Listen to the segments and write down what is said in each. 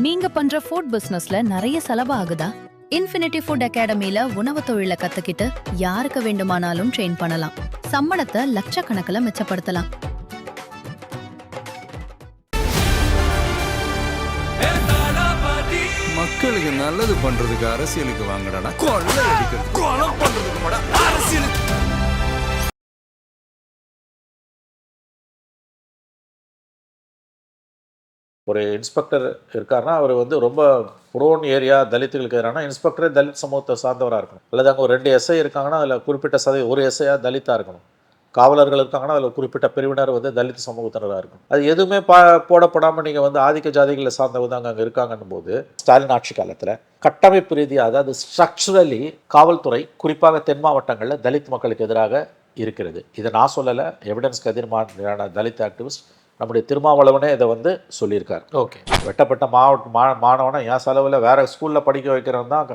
நீங்க பண்ற ஃபுட் பிசினஸ்ல நிறைய செலவு ஆகுதா? இன்ஃபினிட்டி ஃபுட் அகாடமில உணவு தொழிலை கத்துக்கிட்டு யாருக்கு வேண்டுமானாலும் ட்ரெயின் பண்ணலாம். சம்பளத்தை லட்சக்கணக்கில் மிச்சப்படுத்தலாம். மக்களுக்கு நல்லது பண்றதுக்கு அரசியலுக்கு வாங்கடா, கொள்ளை அடிக்கிறது கொலை பண்றதுக்கு அரசியலுக்கு. ஒரு இன்ஸ்பெக்டர் இருக்காருன்னா அவர் வந்து ரொம்ப புரோன் ஏரியா தலித்துகளுக்கு எதிரான இன்ஸ்பெக்டரே தலித் சமூகத்தை சார்ந்தவராக இருக்கணும். அல்லது அங்கே ஒரு 2 எஸ்ஐ இருக்காங்கன்னா அதில் குறிப்பிட்ட ஒரு எஸ்ஐயாக தலித்தாக இருக்கணும். காவலர்கள் இருக்காங்கன்னா அதில் குறிப்பிட்ட பிரிவினர் வந்து தலித் சமூகத்தினராக இருக்கணும். அது எதுவுமே போடப்படாமல் நீங்கள் வந்து ஆதிக்க ஜாதிகளை சார்ந்தவங்க அங்கே இருக்காங்கன்னும் போது ஸ்டாலின் ஆட்சி காலத்தில் கட்டமைப்பு ரீதியாக, அதாவது ஸ்ட்ரக்சரலி காவல்துறை குறிப்பாக தென் மாவட்டங்களில் தலித் மக்களுக்கு எதிராக இருக்கிறது. இதை நான் சொல்லலை, எவிடன்ஸ் எதிர்மான தலித் ஆக்டிவிஸ்ட் நம்முடைய திருமாவளவனே இதை வந்து சொல்லியிருக்கார். ஓகே, வெட்டப்பட்ட மாணவனை என் செலவில் வேறு ஸ்கூலில் படிக்க வைக்கிறவன் தான்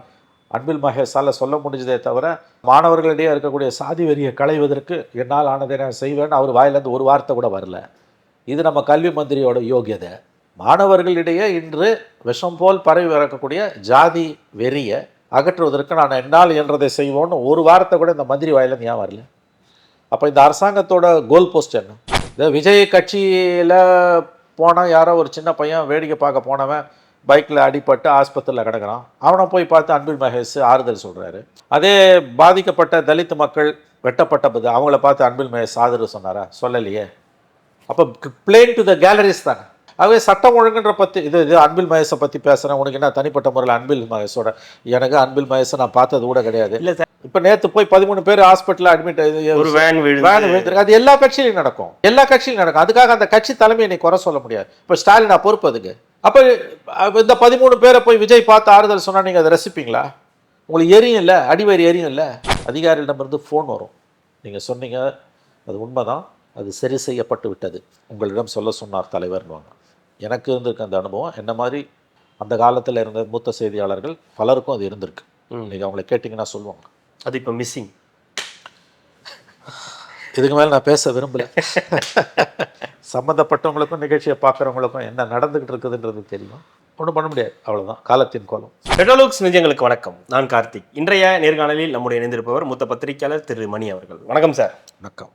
அன்பில் மகேஷால் சொல்ல முடிஞ்சதே தவிர மாணவர்களிடையே இருக்கக்கூடிய சாதி வெறியை களைவதற்கு என்னால் ஆனதை நான் செய்வேன்னு அவர் வாயிலேருந்து ஒரு வார்த்தை கூட வரல. இது நம்ம கல்வி மந்திரியோட யோகியதை. மாணவர்களிடையே இன்று விஷம் போல் பரவி வரக்கூடிய ஜாதி வெறியை அகற்றுவதற்கு நான் என்னால் என்றதை செய்வோன்னு ஒரு வார்த்தை கூட இந்த மந்திரி வாயிலேருந்து ஏன் வரல? அப்போ இந்த அரசாங்கத்தோட கோல் போஸ்ட் என்ன? இந்த விஜய் கட்சியில் போனால் யாரோ ஒரு சின்ன பையன் வேடிக்கை பார்க்க போனவன் பைக்கில் அடிபட்டு ஆஸ்பத்திரியில் கிடக்கிறான். அவனை போய் பார்த்து அன்பில் மகேஷ் ஆறுதல் சொல்கிறாரு. அதே பாதிக்கப்பட்ட தலித் மக்கள் வெட்டப்பட்ட அவங்கள பார்த்து அன்பில் மகேஷ் ஆறுதல் சொன்னாரா? சொல்லலையே. அப்போ பிளேன் டு த கேலரிஸ் தானே. ஆகவே சட்டம் ஒழுங்குன்ற இது அன்பில் மகேஷை பற்றி பேசுகிறேன். உனக்கு என்ன தனிப்பட்ட முறையில் அன்பில் மகேஷோட? எனக்கு அன்பில் மகேஷை நான் பார்த்தது கூட கிடையாது. இல்லை சார், இப்போ நேற்று போய் 13 பேர் ஹாஸ்பிட்டலில் அட்மிட் ஒரு வேன் விழுந்திருக்கு. அது எல்லா கட்சியிலையும் நடக்கும், அதுக்காக அந்த கட்சி தலைமையை நீ குறை சொல்ல முடியாது. இப்போ ஸ்டாலின் பொறுப்பு அதுக்கு. அப்போ இந்த 13 பேரை போய் விஜய் பார்த்து ஆறுதல் சொன்னால் நீங்கள் அதை ரசிப்பீங்களா? உங்களுக்கு எரியும் இல்லை, அடிவரி எரியும் இல்லை. அதிகாரிகளிடமிருந்து ஃபோன் வரும், நீங்கள் சொன்னீங்க அது உண்மைதான், அது சரி செய்யப்பட்டு விட்டது, உங்களிடம் சொல்ல சொன்னார் தலைவர்னுவாங்க. எனக்கு இருந்திருக்கு அந்த அனுபவம். என்ன மாதிரி அந்த காலத்தில் இருந்த மூத்த செய்தியாளர்கள் பலருக்கும் அது இருந்திருக்கு. நீங்கள் அவங்கள கேட்டிங்கன்னா சொல்லுவாங்க. அது இப்போ மிஸ்ஸிங். இதுக்கு மேலே நான் பேச விரும்பலை. சம்மந்தப்பட்டவங்களுக்கும் நிகழ்ச்சியை பார்க்குறவங்களுக்கும் என்ன நடந்துக்கிட்டு இருக்குதுன்றது தெரியும். ஒன்றும் பண்ண முடியாது, அவ்வளோதான், காலத்தின் கோலம். ரெட்ரோலுக்ஸ் நெஞ்சங்களுக்கு வணக்கம். நான் கார்த்திக். இன்றைய நேர்காணலில் நம்முடைய இணைந்திருப்பவர் மூத்த பத்திரிகையாளர் திரு மணி அவர்கள். வணக்கம் சார். வணக்கம்.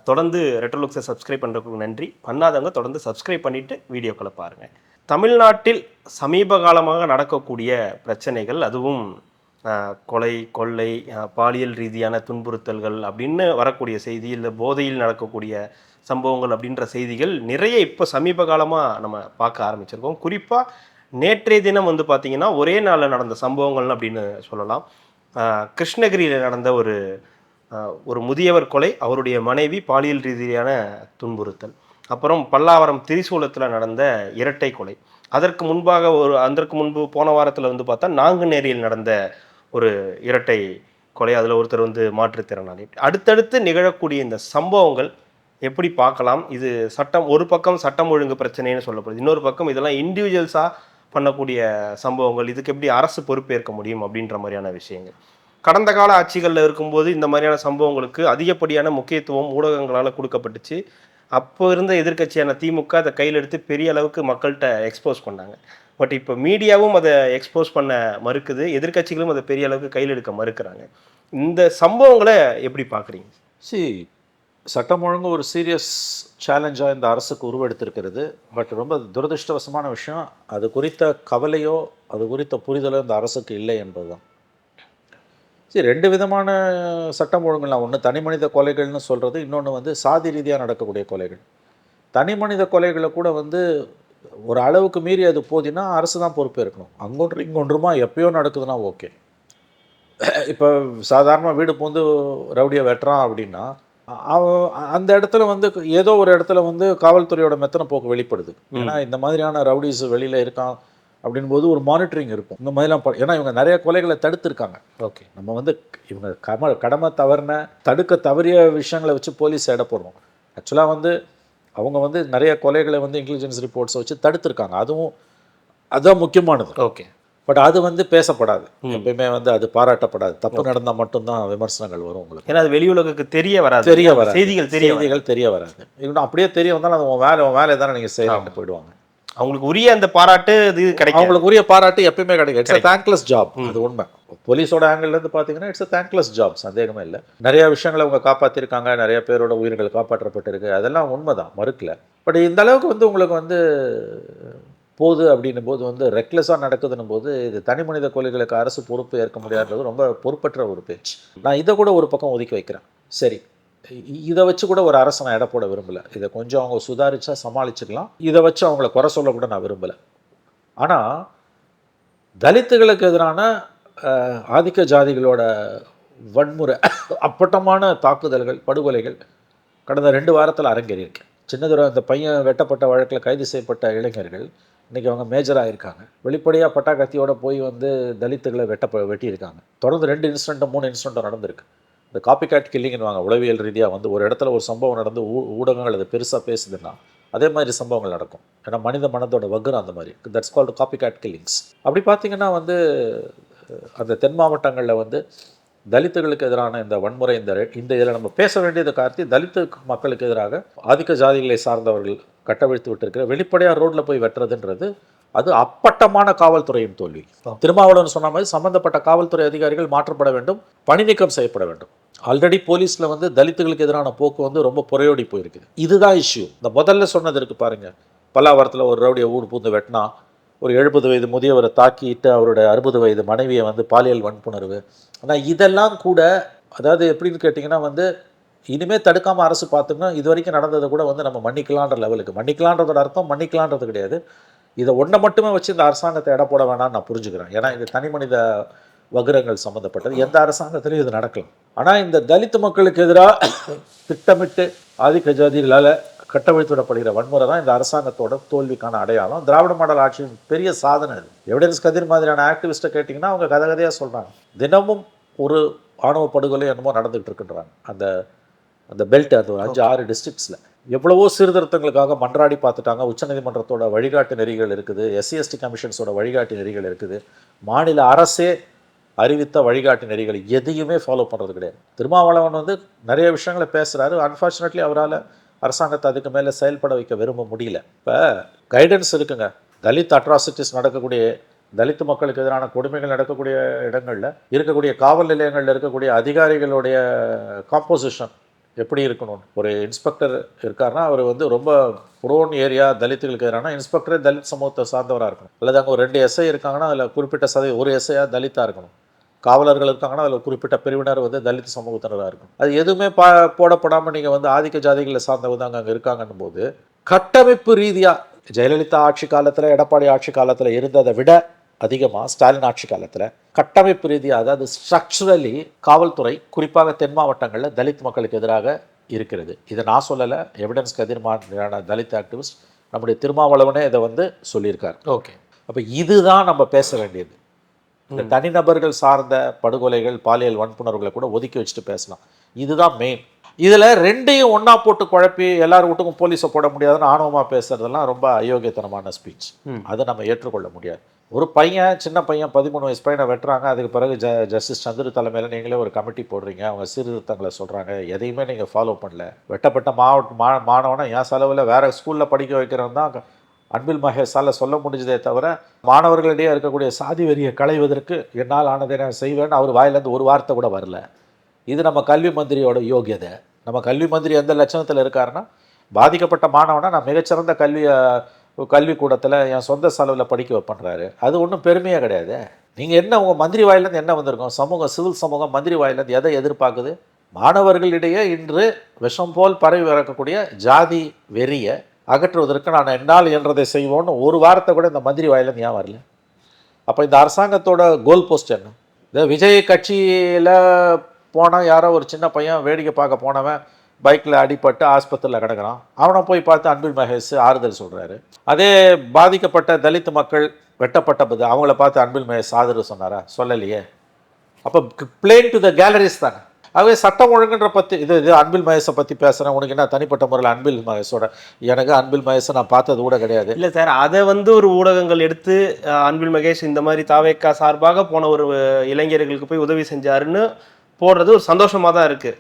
தொடர்ந்து ரெட்ரோலுக்ஸை சப்ஸ்கிரைப் பண்ணுறதுக்கு நன்றி. பண்ணாதவங்க தொடர்ந்து சப்ஸ்கிரைப் பண்ணிவிட்டு வீடியோக்களை பாருங்கள். தமிழ்நாட்டில் சமீப காலமாக நடக்கக்கூடிய பிரச்சனைகள், அதுவும் கொலை, கொள்ளை, பாலியல் ரீதியான துன்புறுத்தல்கள் அப்படின்னு வரக்கூடிய செய்தி, இல்லை போதையில் நடக்கக்கூடிய சம்பவங்கள் அப்படின்ற செய்திகள் நிறைய இப்போ சமீப காலமாக நம்ம பார்க்க ஆரம்பிச்சிருக்கோம். குறிப்பாக நேற்றைய தினம் வந்து பார்த்திங்கன்னா ஒரே நாளில் நடந்த சம்பவங்கள் அப்படின்னு சொல்லலாம். கிருஷ்ணகிரியில் நடந்த ஒரு முதியவர் கொலை, அவருடைய மனைவி பாலியல் ரீதியான துன்புறுத்தல், அப்புறம் பல்லாவரம் திரிசூலத்தில் நடந்த இரட்டை கொலை, அதற்கு முன்பு போன வாரத்தில் வந்து பார்த்தா நாங்குநேரியில் நடந்த ஒரு இரட்டை கொலை, அதில் ஒருத்தர் வந்து மாற்றுத்திறனாளி. அடுத்தடுத்து நிகழக்கூடிய இந்த சம்பவங்கள் எப்படி பார்க்கலாம்? இது ஒரு பக்கம் சட்டம் ஒழுங்கு பிரச்சனைன்னு சொல்லப்படுது, இன்னொரு பக்கம் இதெல்லாம் இண்டிவிஜுவல்ஸாக பண்ணக்கூடிய சம்பவங்கள், இதுக்கு எப்படி அரசு பொறுப்பேற்க முடியும் அப்படின்ற மாதிரியான விஷயங்கள். கடந்த கால ஆட்சிகளில் இருக்கும்போது இந்த மாதிரியான சம்பவங்களுக்கு அதிகப்படியான முக்கியத்துவம் ஊடகங்களால் கொடுக்கப்பட்டுச்சு. அப்போ இருந்த எதிர்க்கட்சியான திமுக அதை கையில் எடுத்து பெரிய அளவுக்கு மக்கள்கிட்ட எக்ஸ்போஸ் பண்ணாங்க. பட் இப்போ மீடியாவும் அதை எக்ஸ்போஸ் பண்ண மறுக்குது, எதிர்க்கட்சிகளும் அதை பெரிய அளவுக்கு கையில் எடுக்க மறுக்கிறாங்க. இந்த சம்பவங்களை எப்படி பார்க்குறீங்க? சட்டம் ஒழுங்கு ஒரு சீரியஸ் சேலஞ்சாக இந்த அரசுக்கு உருவெடுத்திருக்கிறது. பட் ரொம்ப துரதிருஷ்டவசமான விஷயம், அது குறித்த கவலையோ அது குறித்த புரிதலோ இந்த அரசுக்கு இல்லை என்பது தான். 2 விதமான சட்டம் ஒழுங்குலாம். ஒன்று தனி மனித கொலைகள்னு சொல்கிறது, இன்னொன்று வந்து சாதி ரீதியாக நடக்கக்கூடிய கொலைகள். தனி மனித கொலைகளை கூட வந்து ஒரு அளவுக்கு மீறி அது போதினா அரசு தான் பொறுப்பேற்கணும். அங்கொன்று இங்கொன்றுமா எப்பயோ நடக்குதுன்னா ஓகே. இப்போ சாதாரணமாக வீடு பூந்து ரவுடியை வெட்டுறான் அப்படின்னா அந்த இடத்துல வந்து ஏதோ ஒரு இடத்துல வந்து காவல்துறையோட மெத்தனை போக்கு வெளிப்படுது. ஏன்னா இந்த மாதிரியான ரவுடிஸ் வெளியில் இருக்கான் அப்படின்போது ஒரு மானிட்டரிங் இருக்கும். இந்த மாதிரிலாம் ஏன்னா இவங்க நிறைய கொலைகளை தடுத்துருக்காங்க. ஓகே, நம்ம வந்து இவங்க கடமை தவறின தடுக்க தவறிய விஷயங்களை வச்சு போலீஸ் எடை போடுறோம். ஆக்சுவலாக வந்து அவங்க வந்து நிறைய கொலைகளை வந்து இன்டெலிஜென்ஸ் ரிப்போர்ட்ஸை வச்சு தடுத்துருக்காங்க. அதுதான் முக்கியமானது. ஓகே, பட் அது வந்து பேசப்படாது, எப்பயுமே வந்து அது பாராட்டப்படாது. தப்பு நடந்தால் மட்டும்தான் விமர்சனங்கள் வரும் உங்களுக்கு. ஏன்னா அது வெளி உலகுக்கு தெரிய வராது, செய்திகள் தெரிய வராது. இன்னும் அப்படியே தெரிய வந்தாலும் அது உன் வேலை தானே நீங்கள் செய்யலாம்னு போயிடுவாங்க. அவங்களுக்கு உரிய அந்த பாராட்டு இது கிடைக்கும். அவங்களுக்கு உரிய பாராட்டு எப்பயுமே கிடைக்கும். It's thankless job. அது உண்மை. போலீஸோட ஆங்கிள் இருந்து பார்த்தீங்கன்னா இட்ஸ் தேங்க்லெஸ் ஜாப், சந்தேகமே இல்லை. நிறைய விஷயங்களை அவங்க காப்பாற்றிருக்காங்க, நிறைய பேரோட உயிர்கள் காப்பாற்றப்பட்டிருக்கு, அதெல்லாம் உண்மைதான், மறுக்கல. பட் இந்த அளவுக்கு வந்து உங்களுக்கு வந்து போகுது அப்படின்னும் போது வந்து ரெக்லெஸ்ஸாக நடக்குதுன்னும் போது இது தனி மனித கொலைகளுக்கு அரசு பொறுப்பு ஏற்க முடியாதது ரொம்ப பொறுப்பற்ற ஒரு பேச்சு. நான் இதை கூட ஒரு பக்கம் ஒதுக்கி வைக்கிறேன். சரி, இதை வச்சு கூட ஒரு அரசை நான் எடை போட விரும்பலை. இதை கொஞ்சம் அவங்க சுதாரிச்சா சமாளிச்சுக்கலாம். இதை வச்சு அவங்கள குறை சொல்ல கூட நான் விரும்பலை. ஆனால் தலித்துகளுக்கு எதிரான ஆதிக்க ஜாதிகளோட வன்முறை, அப்பட்டமான தாக்குதல்கள், படுகொலைகள் கடந்த 2 வாரத்தில் அரங்கேறியிருக்கு. சின்னதுரை அந்த பையன் வெட்டப்பட்ட வழக்கில் கைது செய்யப்பட்ட இளைஞர்கள் இன்றைக்கி அவங்க மேஜராக இருக்காங்க. வெளிப்படையாக பட்டாக்கத்தியோடு போய் வந்து தலித்துகளை வெட்டியிருக்காங்க. தொடர்ந்து 2 இன்சிடென்ட்டும் 3 இன்சிடென்ட்டும் நடந்திருக்கு. இந்த காப்பி கேட் கில்லிங்னுவாங்க. உளவியல் ரீதியாக வந்து ஒரு இடத்துல ஒரு சம்பவம் நடந்து ஊடகங்கள் அது பெருசாக பேசுதுன்னா அதே மாதிரி சம்பவங்கள் நடக்கும். ஏன்னா மனித மனதோட வகுரம் அந்த மாதிரி. That's called copycat killings. அப்படி பார்த்தீங்கன்னா வந்து அந்த தென் மாவட்டங்களில் வந்து தலித்துகளுக்கு எதிரான இந்த வன்முறை, இந்த இதில் நம்ம பேச வேண்டியது கார்த்தி, தலித்து மக்களுக்கு எதிராக ஆதிக்க ஜாதிகளை சார்ந்தவர்கள் கட்டவிழ்த்து விட்டுருக்கிற வெளிப்படையாக ரோட்டில் போய் வெட்டுறதுன்றது அது அப்பட்டமான காவல்துறையின் தோல்வி. திருமாவளவன் சொன்ன மாதிரி சம்பந்தப்பட்ட காவல்துறை அதிகாரிகள் மாற்றப்பட வேண்டும், பணி நீக்கம் செய்யப்பட வேண்டும். ஆல்ரெடி போலீஸில் வந்து தலித்துகளுக்கு எதிரான போக்கு வந்து ரொம்ப புறையோடி போயிருக்குது. இதுதான் இஷ்யூ. இந்த முதல்ல சொன்னது இருக்கு பாருங்க, பல்லாவரத்தில் ஒரு ரவுடியை ஊடு பூந்து வெட்டினா, ஒரு 70 வயது முதியவரை தாக்கிட்டு அவருடைய 60 வயது மனைவியை வந்து பாலியல் வன்புணர்வு. ஆனால் இதெல்லாம் கூட அதாவது எப்படின்னு கேட்டிங்கன்னா வந்து இனிமேல் தடுக்காமல் அரசு பார்த்தோம்னா இது வரைக்கும் நடந்ததை கூட வந்து நம்ம மன்னிக்கலான்ற லெவலுக்கு, மன்னிக்கலான்றதோட அர்த்தம் மன்னிக்கலான்றது கிடையாது. இதை ஒன்றை மட்டுமே வச்சு இந்த அரசாங்கத்தை எடை போட வேணாம்னு நான் புரிஞ்சுக்கிறேன். ஏன்னா இது தனி மனித வகுரங்கள் சம்மந்தப்பட்டது, எந்த அரசாங்கத்திலையும் இது நடக்கலாம். ஆனால் இந்த தலித்து மக்களுக்கு எதிராக திட்டமிட்டு ஆதிக்க ஜாதிகளால் கட்டவிழ்த்து விடப்படுகிற வன்முறை தான் இந்த அரசாங்கத்தோட தோல்விக்கான அடையாளம். திராவிட மாடல் ஆட்சியின் பெரிய சாதனை அது. எவிடன்ஸ் கதிர் மாதிரியான ஆக்டிவிஸ்ட்டை கேட்டிங்கன்னா அவங்க கதையாக சொல்கிறாங்க. தினமும் ஒரு ஆணவ படுகொலை என்னமோ நடந்துகிட்டு இருக்குன்றாங்க. அந்த பெல்ட், அது 5-6 டிஸ்ட்ரிக்ட்ஸில் எவ்வளவோ சீர்திருத்தங்களுக்காக மன்றாடி பார்த்துட்டாங்க. உச்சநீதிமன்றத்தோட வழிகாட்டு நெறிகள் இருக்குது, SC/ST கமிஷன்ஸோட வழிகாட்டு நெறிகள் இருக்குது, மாநில அரசே அறிவித்த வழிகாட்டு நெறிகள் எதையுமே ஃபாலோ பண்ணுறது கிடையாது. திருமாவளவன் வந்து நிறைய விஷயங்களை பேசுகிறாரு. அன்ஃபார்ச்சுனேட்லி அவரால் அரசாங்கத்தை அதுக்கு மேலே செயல்பட வைக்க விரும்ப முடியல. இப்போ கைடன்ஸ் இருக்குங்க. தலித் அட்ராசிட்டிஸ் நடக்கக்கூடிய, தலித்து மக்களுக்கு எதிரான கொடுமைகள் நடக்கக்கூடிய இடங்களில் இருக்கக்கூடிய காவல் நிலையங்களில் இருக்கக்கூடிய அதிகாரிகளுடைய காம்போசிஷன் எப்படி இருக்கணும். ஒரு இன்ஸ்பெக்டர் இருக்காருன்னா அவர் வந்து ரொம்ப புரோன் ஏரியா தலித்துகளுக்கு எதிரான இன்ஸ்பெக்டரே தலித் சமூகத்தை சார்ந்தவராக இருக்கணும். அல்லது அங்கே ஒரு 2 SI இருக்காங்கன்னா அதில் குறிப்பிட்ட ஒரு SI தலித்தாக இருக்கணும். காவலர்கள் இருக்காங்கன்னா அதில் குறிப்பிட்ட பிரிவினர் வந்து தலித் சமூகத்தினராக இருக்கும். அது எதுவுமே போடப்படாமல் நீங்கள் வந்து ஆதிக்க ஜாதிகளை சார்ந்தவங்க அங்கே இருக்காங்கன்னும் போது கட்டமைப்பு ரீதியாக ஜெயலலிதா ஆட்சி காலத்தில், எடப்பாடி ஆட்சி காலத்தில் இருந்ததை விட அதிகமாக ஸ்டாலின் ஆட்சி காலத்தில் கட்டமைப்பு ரீதியாக, அதாவது ஸ்ட்ரக்சரலி காவல்துறை குறிப்பாக தென் மாவட்டங்களில் தலித் மக்களுக்கு எதிராக இருக்கிறது. இதை நான் சொல்லலை, எவிடன்ஸ் கதிர் மாதிரியான தலித் ஆக்டிவிஸ்ட் நம்முடைய திருமாவளவனே இதை வந்து சொல்லியிருக்கார். ஓகே, அப்போ இதுதான் நம்ம பேச வேண்டியது. இந்த தனிநபர்கள் சார்ந்த படுகொலைகள், பாலியல் வன்புணர்வுகளை கூட ஒதுக்கி வச்சுட்டு பேசலாம். இதுதான் மெயின். இதில் 2ஐயும் ஒன்றா போட்டு குழப்பி எல்லார் வீட்டுக்கும் போலீஸை போட முடியாதுன்னு ஆணவமாக பேசுறதெல்லாம் ரொம்ப அயோக்கியத்தனமான ஸ்பீச். அதை நம்ம ஏற்றுக்கொள்ள முடியாது. ஒரு பையன், சின்ன பையன், 13 வயசு பையனை வெட்டுறாங்க. அதுக்கு பிறகு ஜஸ்டிஸ் சந்திர தலைமையில் நீங்களே ஒரு கமிட்டி போடுறீங்க, அவங்க சீர்திருத்தங்களை சொல்கிறாங்க, எதையுமே நீங்கள் ஃபாலோ பண்ணல. வெட்டப்பட்ட மாணவனை என் செலவில் வேறு ஸ்கூலில் படிக்க வைக்கிறவன் தான் அன்பில் மகேஷால் சொல்ல முடிஞ்சதே தவிர மாணவர்களிடையே இருக்கக்கூடிய சாதி வெறியை களைவதற்கு என்னால் ஆனதை நான் செய்வேன்னு அவர் வாயிலேருந்து ஒரு வார்த்தை கூட வரல. இது நம்ம கல்வி மந்திரியோட யோகியதை. நம்ம கல்வி மந்திரி எந்த லட்சணத்தில் இருக்காருன்னா, பாதிக்கப்பட்ட மாணவனை நான் மிகச்சிறந்த கல்விக்கூடத்தில் என் சொந்த செலவில் படிக்க வைப்பேன்றாரு. அது ஒன்றும் பெருமையாக கிடையாது. நீங்கள் என்ன உங்கள் மந்திரி வாயிலேருந்து என்ன வந்திருக்கோம்? சிவில் சமூகம் மந்திரி வாயிலேருந்து எதை எதிர்பார்க்குது? மாணவர்களிடையே இன்று விஷம் போல் பரவி வரக்கூடிய ஜாதி வெறியை அகற்றுவதற்கு நான் என்னால் என்றதை செய்வோன்னு ஒரு வாரத்தை கூட இந்த மந்திரி வாயிலேருந்து ஏன் வரல? அப்போ இந்த அரசாங்கத்தோட கோல் போஸ்ட் என்ன? இந்த விஜய் கட்சியில் போனால் யாரோ ஒரு சின்ன பையன் வேடிக்கை பார்க்க போனவன் பைக்கில் அடிபட்டு ஆஸ்பத்திரியில் கிடக்கிறான். அவனை போய் பார்த்து அன்பில் மகேஷ் ஆறுதல் சொல்கிறாரு. அதே பாதிக்கப்பட்ட தலித் மக்கள் வெட்டப்பட்ட அவங்கள பார்த்து அன்பில் மகேஷ் ஆறுதல் சொன்னாரா? சொல்லலையே. அப்போ பிளேன் டு த கேலரிஸ் தானே. ஆகவே சட்டம் ஒழுங்குன்ற பற்றி இது அன்பில் மகேஷை பற்றி பேசுகிறேன். உனக்கு என்ன தனிப்பட்ட முறையில் அன்பில் மகேஷோட? எனக்கு அன்பில் மகேஷை நான் பார்த்தது கூட கிடையாது. இல்லை சார், அதை வந்து ஒரு ஊடகங்கள் எடுத்து அன்பில் மகேஷ் இந்த மாதிரி தாவேக்கா சார்பாக போன ஒரு இளைஞர்களுக்கு போய் உதவி செஞ்சாருன்னு போடுறது ஒரு சந்தோஷமாக தான் இருக்குது.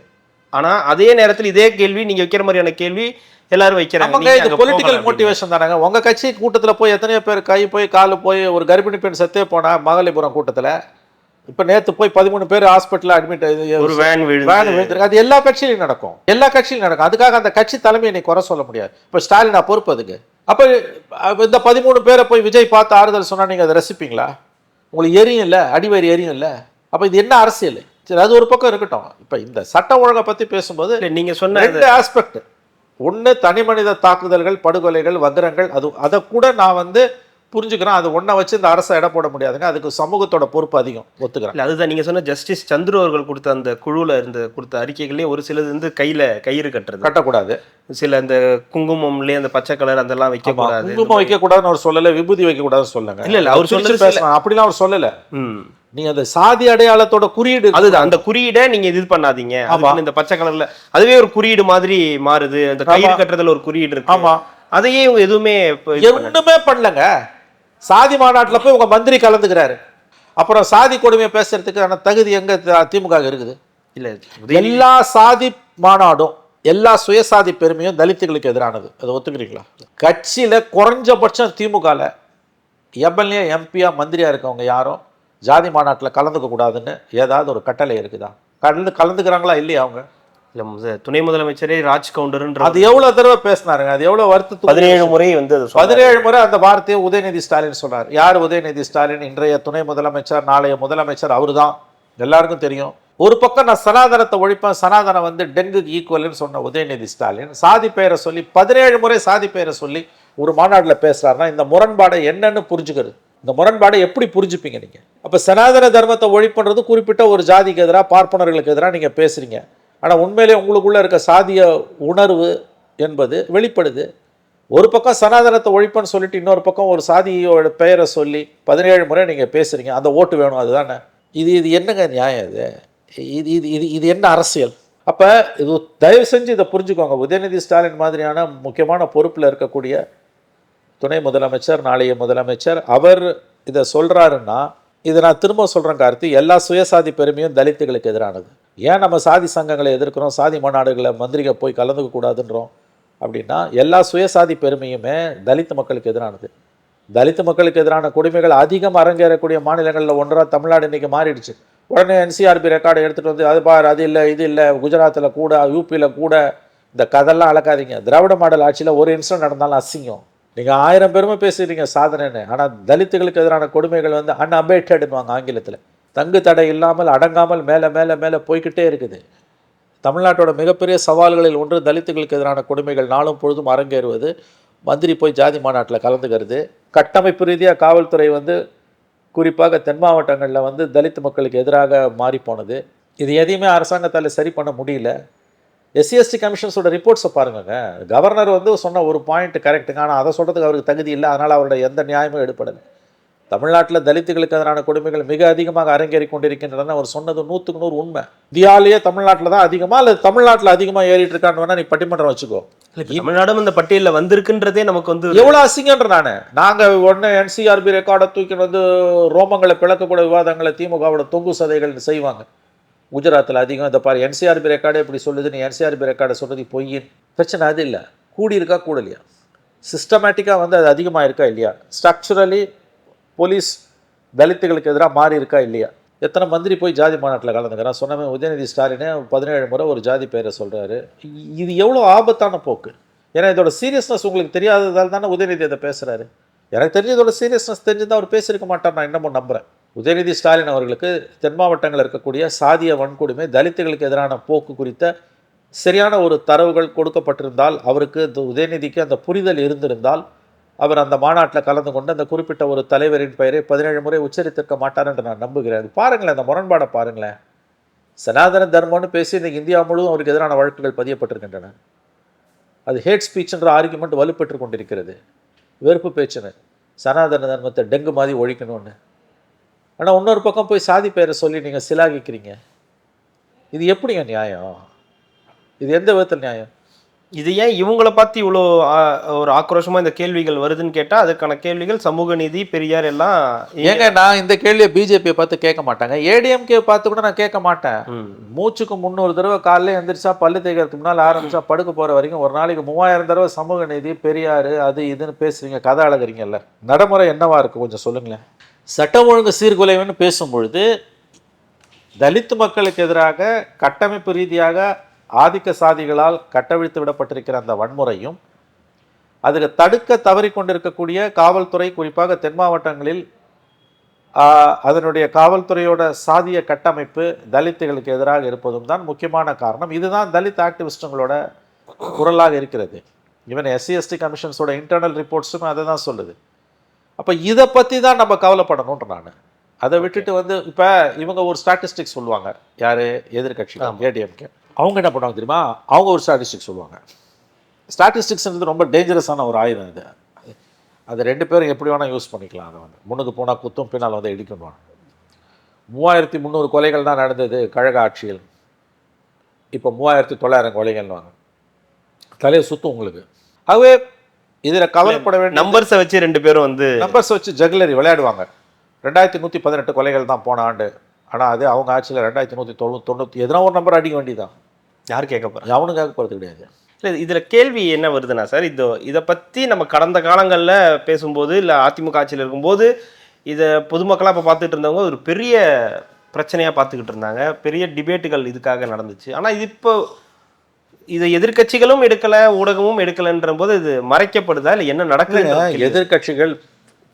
ஆனால் அதே நேரத்தில் இதே கேள்வி நீங்கள் வைக்கிற மாதிரியான கேள்வி எல்லாரும் வைக்கிறாங்க. நமக்கு நீங்க இது அங்க பொலிட்டிக்கல் போகலாம் அப்படின்னு. மோட்டிவேஷன் தானேங்க. உங்க கட்சி கூட்டத்துல போய் எத்தனையோ பேர் கை போய் காலு போய் ஒரு கர்ப்பிணி பெண் செத்தே போனா மகாலிபுரம் கூட்டத்துல. இப்ப நேத்து போய் 13 பேர் ஹாஸ்பிட்டல்ல அட்மிட் ஒரு வேன் விழுந்திருக்கு. அது எல்லா கட்சியிலும் நடக்கும், எல்லா கட்சியிலும் நடக்கும். அதுக்காக அந்த கட்சி தலைமையை நீ குறை சொல்ல முடியாது. இப்ப ஸ்டாலின் பொறுப்பு அதுக்கு. அப்ப இந்த 13 பேரை போய் விஜய் பார்த்து ஆறுதல் சொன்னா நீங்க அதை ரசிப்பீங்களா? உங்களுக்கு எரியும் இல்ல, அடிவயிறு எரியும் இல்ல. அப்ப இது என்ன அரசியல்? சரி, அது ஒரு பக்கம் இருக்கட்டும். இப்ப இந்த சட்ட ஒழுங்கை பத்தி பேசும்போது நீங்க சொன்ன 2 ஆஸ்பெக்ட். ஒன்று தனி மனித தாக்குதல்கள், படுகொலைகள், வக்கிரங்கள். அதை கூட நான் புரிஞ்சுக்கிறேன். அது ஒன்றை வச்சு இந்த அரசை எடை போட முடியாதுங்க. அதுக்கு சமூகத்தோட பொறுப்பு அதிகம், ஒத்துக்கிறேன். இல்லை, அதுதான் நீங்கள் சொன்ன ஜஸ்டிஸ் சந்துரு அவர்கள் கொடுத்த அந்த குழுவில் கொடுத்த அறிக்கைகளே ஒரு சிலது கையில் கயிறு கட்டக்கூடாது, சில அந்த குங்குமம்லேயே அந்த பச்சை கலர் அதெல்லாம் வைக்கக்கூடாது, குங்குமம் வைக்கக்கூடாதுன்னு அவர் சொல்லலை, விபூதி வைக்கக்கூடாதுன்னு சொல்லுங்க. இல்லை அவர் சொல்லி அப்படிலாம் அவர் சொல்லலை. நீங்க அந்த சாதி அடையாளத்தோட குறியீடு, அதுதான் அந்த குறியீடை நீங்க இது பண்ணாதீங்க. இந்த பச்சை கலர்ல அதுவே ஒரு குறியீடு மாதிரி மாறுது. அந்த கயிறு கட்டுறதுல ஒரு குறியீடு இருக்கு. ஆமா, அதையே இவங்க எதுவுமே ஒண்ணுமே பண்ணலங்க. சாதி மாநாட்டுல போய் உங்க மந்திரி கலந்துக்கிறாரு. அப்புறம் சாதி கொடுமையை பேசுறதுக்கு தகுதி எங்க திமுக இருக்குது? இல்ல, எல்லா சாதி மாநாடும் எல்லா சுயசாதி பெருமையும் தலித்துகளுக்கு எதிரானது. அதை ஒத்துக்கிறீங்களா? கட்சியில குறைஞ்சபட்சம் திமுகல எம்எல்ஏ எம்பியா மந்திரியா இருக்கவங்க யாரும் ஜாதி மாநாட்டில் கலந்துக்க கூடாதுன்னு ஏதாவது ஒரு கட்டளை இருக்குதா? கலந்துக்கிறாங்களா இல்லையா? அவங்க இல்லை, துணை முதலமைச்சரே ராஜ் கவுண்டர்ன்ற அது எவ்வளவு தடவை பேசினாருங்க. அது எவ்வளவு வருத்தத்து 17 முறை 17 முறை அந்த வார்த்தையை உதயநிதி ஸ்டாலின் சொன்னார். யார் உதயநிதி ஸ்டாலின்? இன்றைய துணை முதலமைச்சர், நாளைய முதலமைச்சர் அவரு தான், எல்லாருக்கும் தெரியும். ஒரு பக்கம் நான் சனாதனத்தை ஒழிப்பேன், சனாதனம் டெங்குக்கு ஈக்குவல்னு சொன்ன உதயநிதி ஸ்டாலின் சாதி பெயரை சொல்லி 17 முறை சாதி பெயரை சொல்லி ஒரு மாநாட்டில் பேசுறாருன்னா இந்த முரண்பாடை என்னன்னு புரிஞ்சுக்கிறது. இந்த முரண்பாடை எப்படி புரிஞ்சுப்பீங்க நீங்க? அப்ப சனாதன தர்மத்தை ஒழிப்புன்றது குறிப்பிட்ட ஒரு ஜாதிக்கு எதிராக, பார்ப்பனர்களுக்கு எதிராக நீங்க பேசுறீங்க. ஆனா உண்மையிலே உங்களுக்குள்ள இருக்க சாதிய உணர்வு என்பது வெளிப்படுது. ஒரு பக்கம் சனாதனத்தை ஒழிப்புன்னு சொல்லிட்டு இன்னொரு பக்கம் ஒரு சாதியோட பெயரை சொல்லி 17 முறை நீங்க பேசுறீங்க. அந்த ஓட்டு வேணும், அதுதானே? இது என்னங்க நியாயம்? இது என்ன அரசியல்? அப்ப இது தயவு செஞ்சு இதை புரிஞ்சுக்கோங்க. உதயநிதி ஸ்டாலின் மாதிரியான முக்கியமான பொறுப்புல இருக்கக்கூடிய துணை முதலமைச்சர், நாளைய முதலமைச்சர், அவர் இதை சொல்றாருன்னா, இதை நான் திரும்ப சொல்றேன் கார்த்தி, எல்லா சுயசாதி பெருமையும் தலித்துகளுக்கு எதிரானது. ஏன் நம்ம சாதி சங்கங்களை எதிர்க்கிறோம், சாதி மாநாடுகளை மந்திரிகள் போய் கலந்துக்க கூடாதுன்றோம் அப்படின்னா, எல்லா சுயசாதி பெருமையுமே தலித்து மக்களுக்கு எதிரானது. தலித்து மக்களுக்கு எதிரான கொடுமைகள் அதிகம் அரங்கேறக்கூடிய மாநிலங்களில் ஒன்றாக தமிழ்நாடு இன்னைக்கு மாறிடுச்சு. உடனே NCRB ரெக்கார்டை எடுத்துகிட்டு அது பார், அது இல்லை இது இல்லை, குஜராத்தில் கூட, யூபியில் கூட, இந்த கதெல்லாம் அளக்காதீங்க. திராவிட மாடல் ஆட்சியில் ஒரு இன்சிடென்ட் நடந்தாலும் அசிங்கம். நீங்கள் 1000 பெருமை பேசுகிறீங்க சாதனைன்னு, ஆனால் தலித்துகளுக்கு எதிரான கொடுமைகள் அன்அபேட்டட்னுவாங்க ஆங்கிலத்தில். தங்கு தடை இல்லாமல் அடங்காமல் மேலே மேலே மேலே போய்கிட்டே இருக்குது. தமிழ்நாட்டோட மிகப்பெரிய சவால்களில் ஒன்று தலித்துகளுக்கு எதிரான கொடுமைகள் நாளும் பொழுதும் அரங்கேறுவது. மந்திரி போய் ஜாதி மாநாட்டில் கலந்துக்கிறது. கட்டமைப்பு ரீதியாக காவல்துறை குறிப்பாக தென் மாவட்டங்களில் தலித்து மக்களுக்கு எதிராக மாறி போனது. இது எதையுமே அரசாங்கத்தால் சரி பண்ண முடியல. SC/ST கமிஷன்ஸோட ரிப்போர்ட்ஸை பாருங்க. கவர்னர் சொன்ன ஒரு பாயிண்ட் கரெக்டுங்க, ஆனால் அதை சொல்கிறதுக்கு அவருக்கு தகுதி இல்லை. அதனால் அவருடைய எந்த நியாயமும் எடுப்படலை. தமிழ்நாட்டில் தலித்துகளுக்கு எதிரான கொடுமைகள் மிக அதிகமாக அரங்கேறி கொண்டிருக்கின்றன. அவர் சொன்னது 100க்கு 100 உண்மை. இந்தியாவிலேயே தமிழ்நாட்டில் தான் அதிகமாக, அல்லது தமிழ்நாட்டில் அதிகமாக ஏறிட்டு இருக்கான்னு வேணா நீ பட்டிமன்றம் வச்சுக்கோ. தமிழ்நாடும் இந்த பட்டியலில் வந்திருக்குன்றதே நமக்கு எவ்வளோ அசிங்கன்ற. நாங்கள் உடனே NCRB ரெக்கார்டை தூக்கி ரோமங்களை பிளக்கக்கூடிய விவாதங்களை திமுகவோட தொங்கு சதைகள் செய்வாங்க. குஜராத்தில் அதிகம். இதை பாரு, NCRB ரெக்கார்டே இப்படி சொல்லுது, நீ NCRB ரெக்கார்டை சொல்கிறது பொய்யின். பிரச்சனை அது இல்லை, கூடி இருக்கா கூடலையா, சிஸ்டமேட்டிக்காக அது அதிகமாக இருக்கா இல்லையா, ஸ்ட்ரக்சரலி போலீஸ் தலித்துகளுக்கு எதிராக மாறி இருக்கா இல்லையா, எத்தனை மந்திரி போய் ஜாதி மாநாட்டில் கலந்துக்கிறான். சொன்னமே உதயநிதி ஸ்டாலினே 17 முறை ஒரு ஜாதி பெயரை சொல்கிறாரு. இது எவ்வளோ ஆபத்தான போக்கு. ஏன்னா இதோட சீரியஸ்னஸ் உங்களுக்கு தெரியாததால் தானே உதயநிதி அதை பேசுகிறாரு. எனக்கு தெரிஞ்சதோட சீரியஸ்னஸ் தெரிஞ்சுதான் அவர் பேசியிருக்க மாட்டார், நான் இன்னமும் நம்புகிறேன். உதயநிதி ஸ்டாலின் அவர்களுக்கு தென் மாவட்டங்களில் இருக்கக்கூடிய சாதிய வன்கொடுமை, தலித்துகளுக்கு எதிரான போக்கு குறித்த சரியான ஒரு தரவுகள் கொடுக்கப்பட்டிருந்தால், அவருக்கு உதயநிதிக்கு அந்த புரிதல் இருந்திருந்தால், அவர் அந்த மாநாட்டில் கலந்து கொண்டு அந்த குறிப்பிட்ட ஒரு தலைவரின் பெயரை 17 முறை உச்சரித்திருக்க மாட்டார் என்று நான் நம்புகிறேன். பாருங்களேன், அந்த முரண்பாடை பாருங்களேன். சனாதன தர்மம்னு பேசி இந்த இந்தியா முழுவதும் அவருக்கு எதிரான வழக்குகள் பதியப்பட்டிருக்கின்றன. அது ஹேட் ஸ்பீச்ன்ற ஆர்குமெண்ட் வலுப்பெற்று கொண்டிருக்கிறது. வெறுப்பு பேச்சுன்னு, சனாதன தர்மத்தை டெங்கு மாதிரி ஒழிக்கணும்னு. ஆனால் இன்னொரு பக்கம் போய் சாதி பெயரை சொல்லி நீங்கள் சிலாகிக்கிறீங்க. இது எப்படிங்க நியாயம்? இது எந்த விதத்தில் நியாயம்? இது ஏன் இவங்கள பார்த்து இவ்வளோ ஒரு ஆக்ரோஷமா இந்த கேள்விகள் வருதுன்னு கேட்டா அதுக்கான கேள்விகள் சமூக நீதி, பெரியார் எல்லாம் ஏங்க நான் இந்த கேள்வியை பிஜேபியை பார்த்து கேட்க மாட்டாங்க, ஏடிஎம்கே பார்த்து கூட நான் கேட்க மாட்டேன். மூச்சுக்கு 300 தடவை காலையில் எந்திரிச்சா பல்லு தேய்க்கிறதுக்கு முன்னால் ஆரம்பிச்சா படுக்க போற வரைக்கும் ஒரு நாளைக்கு 3000 தடவை சமூக நீதி, பெரியார், அது இதுன்னு பேசுறீங்க, கதை அழகுறீங்கல்ல. நடைமுறை என்னவா இருக்கு கொஞ்சம் சொல்லுங்களேன். சட்டம் ஒழுங்கு சீர்குலைவுன்னு பேசும்பொழுது தலித் மக்களுக்கு எதிராக கட்டமைப்பு ரீதியாக ஆதிக்க சாதிகளால் கட்டவிழ்த்து விடப்பட்டிருக்கிற அந்த வன்முறையும் அதுக்கு தடுக்க தவறிக்கொண்டிருக்கக்கூடிய காவல்துறை, குறிப்பாக தென் மாவட்டங்களில் அதனுடைய காவல்துறையோட சாதிய கட்டமைப்பு தலித்துகளுக்கு எதிராக இருப்பதும் தான் முக்கியமான காரணம். இதுதான் தலித் ஆக்டிவிஸ்டுங்களோட குரலாக இருக்கிறது. ஈவன் SC/ST கமிஷன்ஸோட இன்டர்னல் ரிப்போர்ட்ஸும் அதை தான் சொல்லுது. அப்போ இதை பற்றி தான் நம்ம கவலைப்படணுன்ற நான். அதை விட்டுட்டு வந்து இப்போ இவங்க ஒரு ஸ்டாட்டிஸ்டிக்ஸ் சொல்லுவாங்க, யார் எதிர்கட்சி ஏடிஎம்கே, அவங்க என்ன பண்ணுவாங்க தெரியுமா, அவங்க ஒரு ஸ்டாட்டிஸ்டிக்ஸ் சொல்லுவாங்க. ஸ்டாட்டிஸ்டிக்ஸ்ன்றது ரொம்ப டேஞ்சரஸான ஒரு ஆயுதம். இது அது 2 பேரும் எப்படி வேணால் யூஸ் பண்ணிக்கலாம். அதை வந்து முன்னுக்கு போனால் குத்தும், பின்னால் வந்து இடிக்கணும். 3300 கொலைகள் தான் நடந்தது கழக ஆட்சியில், இப்போ 3900 கொலைகள்னு வாங்க, தலையை சுற்றும் உங்களுக்கு. ஆகவே இதில் கவலைப்பட வேண்டிய நம்பர்ஸை வச்சு 2 பேரும் வந்து நம்பர்ஸை வச்சு ஜகுலரி விளையாடுவாங்க. 2118 கொலைகள் தான் போன ஆண்டு, ஆனால் அது அவங்க ஆட்சியில் 2190 எதனா ஒரு நம்பர் அடிக்க வேண்டியதான். யார் கேட்க போகிறா? அவனும் கேட்க போகிறது கிடையாது. இல்லை, இதில் கேள்வி என்ன வருதுன்னா சார், இதை பற்றி நம்ம கடந்த காலங்களில் பேசும்போது இல்லை அதிமுக ஆட்சியில் இருக்கும்போது இதை பொதுமக்களாக இப்போ பார்த்துட்டு இருந்தவங்க ஒரு பெரிய பிரச்சனையாக பார்த்துக்கிட்டு இருந்தாங்க, பெரிய டிபேட்டுகள் இதுக்காக நடந்துச்சு. ஆனால் இது இப்போ இதை எதிர்கட்சிகளும் எடுக்கலை, ஊடகமும் எடுக்கலைன்ற போது இது மறைக்கப்படுதா இல்லை என்ன நடக்குதுங்க? எதிர்கட்சிகள்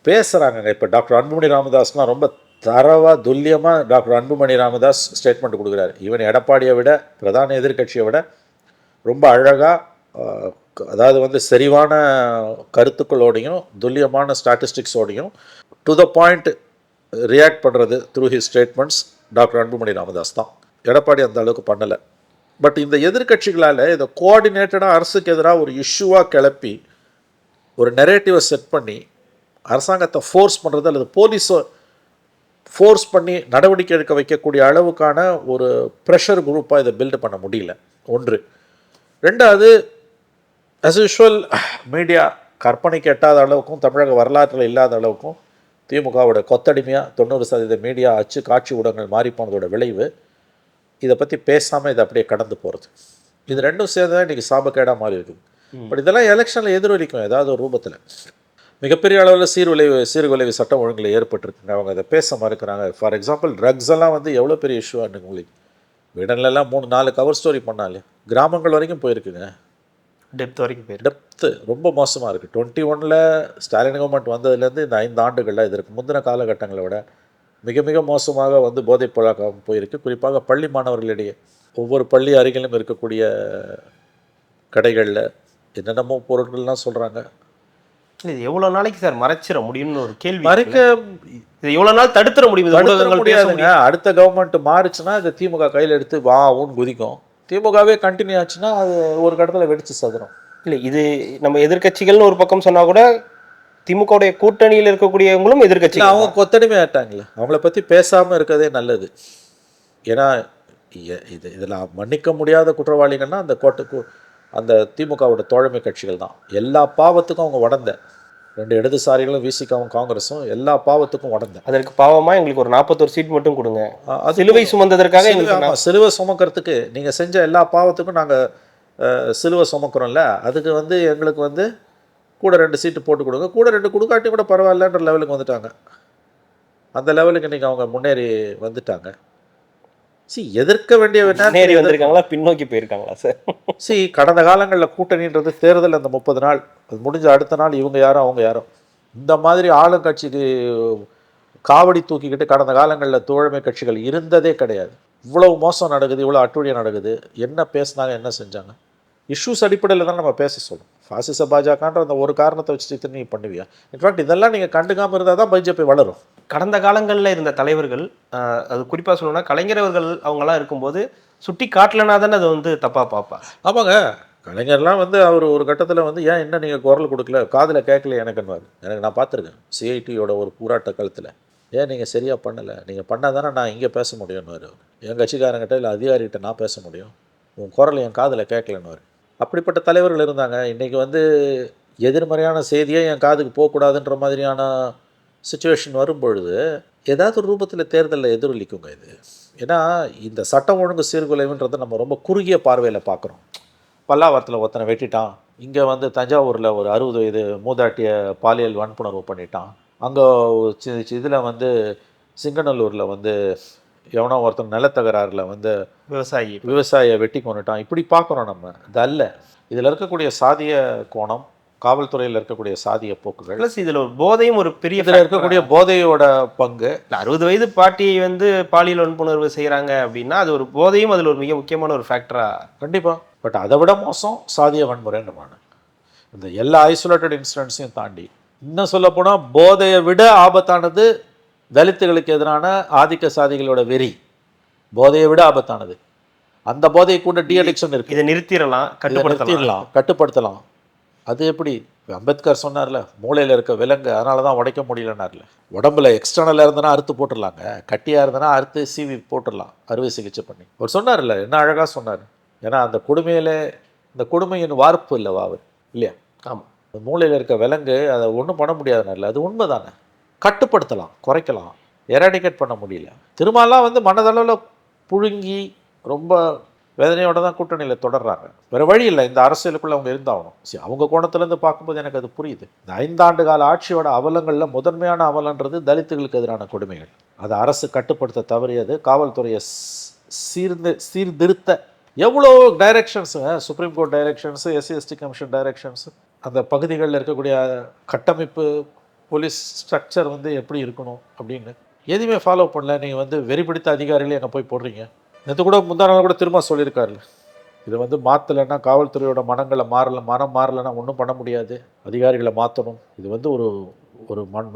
பேசுகிறாங்க. இப்போ டாக்டர் அன்புமணி ராமதாஸ்லாம் ரொம்ப தரவாக துல்லியமாக டாக்டர் அன்புமணி ராமதாஸ் ஸ்டேட்மெண்ட் கொடுக்குறாரு. ஈவன் எடப்பாடியை விட, பிரதான எதிர்கட்சியை விட ரொம்ப அழகாக, அதாவது வந்து சரிவான கருத்துக்களோடையும் துல்லியமான ஸ்டாட்டிஸ்டிக்ஸோடையும் டு த பாயிண்ட் ரியாக்ட் பண்ணுறது through his statements doctor Anbumani Ramadoss தான். எடப்பாடி அந்த அளவுக்கு பண்ணலை. பட் இந்த எதிர்கட்சிகளால் இதை கோஆர்டினேட்டடாக அரசுக்கு எதிராக ஒரு இஷ்யூவாக கிளப்பி ஒரு நெரேட்டிவை செட் பண்ணி அரசாங்கத்தை ஃபோர்ஸ் பண்ணுறது அல்லது போலீஸை ஃபோர்ஸ் பண்ணி நடவடிக்கை எடுக்க வைக்கக்கூடிய அளவுக்கான ஒரு ப்ரெஷர் குரூப்பாக இதை பில்டு பண்ண முடியல. ஒன்று. ரெண்டாவது, அஸ் யூஷுவல் மீடியா கற்பனைக்கு எட்டாத அளவுக்கும் தமிழக வரலாற்றில் இல்லாத அளவுக்கும் திமுகவோட கொத்தடிமையாக 90% மீடியா, அச்சு, காட்சி ஊடகங்கள் மாறி போனதோட விளைவு இதை பற்றி பேசாமல் இதை அப்படியே கடந்து போகிறது. இது ரெண்டும் சேர்ந்து தான் இன்றைக்கி சாபக்கேடாக மாறி இருக்குது. பட் இதெல்லாம் எலெக்ஷனில் எதிரொலிக்கும் ஏதாவது ஒரு ரூபத்தில். மிகப்பெரிய அளவில் சீர்குலைவு சட்டம் ஒழுங்கில் ஏற்பட்டிருக்குங்க. அவங்க அதை பேச மறுக்கிறாங்க. ஃபார் எக்ஸாம்பிள் ட்ரக்ஸ் எல்லாம் வந்து எவ்வளோ பெரிய இஷ்யூவாக இருக்குது உங்களுக்கு. விடன்லாம் 3-4 கவர் ஸ்டோரி பண்ணாலே கிராமங்கள் வரைக்கும் போயிருக்குங்க. டெப்த் வரைக்கும் டெப்த்து ரொம்ப மோசமாக இருக்குது. 21 ஸ்டாலின் கவர்மெண்ட் வந்ததுலேருந்து இந்த 5 ஆண்டுகளில் இதற்கு முந்தின காலகட்டங்களை விட மிக மிக மோசமாக வந்து போதைப் பழக்கம் போயிருக்கு. குறிப்பாக பள்ளி மாணவர்களிடையே ஒவ்வொரு பள்ளி அருகிலும் இருக்கக்கூடிய கடைகளில் என்னென்னமோ பொருட்கள்லாம் சொல்கிறாங்க. இது எவ்வளோ நாளைக்கு சார் மறைச்சிட முடியும்னு ஒரு கேள்வி. மறைக்க இது எவ்வளோ நாள் தடுத்துட முடியுது? அடுத்த கவர்மெண்ட் மாறுச்சுன்னா இது திமுக கையில் எடுத்து வான்னு குதிக்கும். திமுகவே கண்டினியூ ஆச்சுன்னா அது ஒரு கட்டத்தில் வெடிச்சு சதுரும். இல்லை, இது நம்ம எதிர்கட்சிகள்னு ஒரு பக்கம் சொன்னால் கூட திமுகவுடைய கூட்டணியில் இருக்கக்கூடியவங்களும் எதிர்கட்சி. அவங்க கொத்தடிமை ஆட்டாங்களே, அவங்கள பற்றி பேசாமல் இருக்கிறதே நல்லது. ஏன்னா இதில் மன்னிக்க முடியாத குற்றவாளிகள்னா அந்த திமுகவோட தோழமை கட்சிகள் தான். எல்லா பாவத்துக்கும் அவங்க உடந்த 2 இடதுசாரிகளும் விசிகாவும் காங்கிரஸும் எல்லா பாவத்துக்கும் உடந்த. அதற்கு பாவமாக எங்களுக்கு ஒரு 41 சீட் மட்டும் கொடுங்க, சிலுவை சுமந்ததற்காக. சிலுவை சுமக்கிறதுக்கு நீங்கள் செஞ்ச எல்லா பாவத்துக்கும் நாங்கள் சிலுவை சுமக்கிறோம்ல, அதுக்கு வந்து எங்களுக்கு வந்து கூட 2 சீட்டு போட்டு கொடுங்க, கூட 2 கொடுக்காட்டி கூட பரவாயில்லன்ற லெவலுக்கு வந்துட்டாங்க. அந்த லெவலுக்கு இன்றைக்கி அவங்க முன்னேறி வந்துட்டாங்க. எதிர்க்க வேண்டிய முன்னேறி வந்திருக்காங்களா, பின்னோக்கி போயிருக்காங்களா சார்? கடந்த காலங்களில் கூட்டணின்றது தேர்தல் அந்த 30 நாள் அது முடிஞ்ச அடுத்த நாள் இவங்க யாரும் அவங்க யாரும் இந்த மாதிரி ஆளுங்கட்சிக்கு காவடி தூக்கிக்கிட்டு கடந்த காலங்களில் தோழமை கட்சிகள் இருந்ததே கிடையாது. இவ்வளவு மோசம் நடக்குது, இவ்வளோ அட்டூழியம் நடக்குது. என்ன பேசினாங்க, என்ன செஞ்சாங்க? இஷ்யூஸ் அடிப்படையில் தான் நம்ம பேச சொல்லணும். ஃபாசிச பாஜகன்ற அந்த ஒரு காரணத்தை வச்சுட்டு நீ பண்ணுவியா? இன்ஃபேக்ட் இதெல்லாம் நீங்கள் கண்டுக்காமல் இருந்தால் தான் பிஜேபி வளரும். கடந்த காலங்களில் இருந்த தலைவர்கள், அது குறிப்பாக சொல்லணும்னா கலைஞர் அவர்கள் அவங்கெல்லாம் இருக்கும்போது சுட்டி காட்டலனா தானே அது வந்து தப்பாக பார்ப்பா. ஆமாங்க, கலைஞர்லாம் வந்து அவர் ஒரு கட்டத்தில் வந்து ஏன் என்ன நீங்கள் குரல் கொடுக்கல, காதில் கேட்கல எனக்குன்னு. எனக்கு நான் பார்த்துருக்கேன் சிஐடியோட ஒரு போராட்ட காலத்தில், ஏன் நீங்கள் சரியாக பண்ணலை, நீங்கள் பண்ணால் தானே நான் இங்கே பேச முடியும்னு. என் கட்சிக்காரங்கிட்ட இல்லை அதிகாரிகிட்ட நான் பேச முடியும், உன் குரல் என் காதில் கேட்கலன்னு. அப்படிப்பட்ட தலைவர்கள் இருந்தாங்க. இன்றைக்கி வந்து எதிர்மறையான செய்தியே என் காதுக்கு போகக்கூடாதுன்ற மாதிரியான சுச்சுவேஷன் வரும்பொழுது ஏதாவது ஒரு ரூபத்தில் தேர்தலில் எதிரொலிக்குங்க இது. ஏன்னா இந்த சட்டம் ஒழுங்கு சீர்குலைவுன்றதை நம்ம ரொம்ப குறுகிய பார்வையில் பார்க்குறோம். பல்லாவரத்தில் ஒருத்தனை வெட்டிட்டான், இங்கே வந்து தஞ்சாவூரில் ஒரு 60 வயது மூதாட்டிய பாலியல் வன்புணர்வு பண்ணிட்டான், அங்கே இதில் வந்து சிங்கநல்லூரில் வந்து எவனோ ஒருத்தன் நிலத்தகராறில் வந்து விவசாயியை வெட்டி கொண்டுட்டான். இப்படி பார்க்குறோம் நம்ம. இது அல்ல, இதில் இருக்கக்கூடிய சாதிய கோணம், காவல்துறையில் இருக்கக்கூடிய சாதிய போக்குகள், ப்ளஸ் இதில் ஒரு போதையும் ஒரு பெரிய இதில் இருக்கக்கூடிய போதையோட பங்கு. 60 வயது பாட்டியை வந்து பாலியல் வன்புணர்வு செய்கிறாங்க அப்படின்னா அது ஒரு போதையும் அதில் ஒரு மிக முக்கியமான ஒரு ஃபேக்டராக. கண்டிப்பாக. பட் அதை விட மோசம் சாதிய வன்முறைன்றமான இந்த எல்லா ஐசோலேட்டட் இன்சிடென்ட்ஸையும் தாண்டி இன்னும் சொல்லப்போனால் போதையை விட ஆபத்தானது தலித்துகளுக்கு எதிரான ஆதிக்க சாதிகளோட வெறி. போதையை விட ஆபத்தானது. அந்த போதையை கூட டிஅடிக்ஷன் இருக்குது. இதை நிறுத்திடலாம், கட்டுப்படுத்தலாம். அது எப்படி? அம்பேத்கர் சொன்னார்ல, மூளையில் இருக்க விலங்கு அதனால தான் உடைக்க முடியலன்னார்ல. உடம்புல எக்ஸ்டர்னலாக இருந்தனா அறுத்து போட்டுடலாங்க, கட்டியாக இருந்தனா அறுத்து சீவி போட்டுடலாம் அறுவை சிகிச்சை பண்ணி. அவர் சொன்னார்ல, என்ன அழகாக சொன்னார். ஏன்னா அந்த கொடுமையில், இந்த கொடுமையின் வார்ப்பு இல்லைவா அவர், இல்லையா? ஆமாம். மூளையில் இருக்க விலங்கு அதை ஒன்றும் பண்ண முடியாதுனால அது உண்மை தானே. கட்டுப்படுத்தலாம், குறைக்கலாம், எராடிகேட் பண்ண முடியல. திரும்பலாம் வந்து மனதளவில் புழுங்கி ரொம்ப வேதனையோடு தான் கூட்டணியில் தொடர்றாங்க. வேறு வழி இல்லை, இந்த அரசியலுக்குள்ளே அவங்க இருந்தாகணும். சரி, அவங்க கோணத்துலேருந்து பார்க்கும்போது எனக்கு அது புரியுது. இந்த 5 ஆண்டு கால ஆட்சியோட அவலங்களில் முதன்மையான அவலன்றது தலித்துகளுக்கு எதிரான கொடுமைகள். அதை அரசு கட்டுப்படுத்த தவறியது. காவல்துறையை சீர்திருத்த எவ்வளோ டைரக்ஷன்ஸுங்க, Supreme Court directions, SC/ST commission directions, அந்த பகுதிகளில் இருக்கக்கூடிய கட்டமைப்பு, போலீஸ் ஸ்ட்ரக்சர் வந்து எப்படி இருக்கணும் அப்படின்னு எதுவுமே ஃபாலோ பண்ணல. நீங்கள் வந்து வெறி பிடித்த அதிகாரிகளே எங்கே போய் போடுறீங்க. நேற்று கூட முந்தான கூட திரும்ப சொல்லியிருக்காருல்ல, இதை வந்து மாற்றலைன்னா, காவல்துறையோட மனம் மாறலைன்னா ஒன்றும் பண்ண முடியாது, அதிகாரிகளை மாற்றணும். இது வந்து ஒரு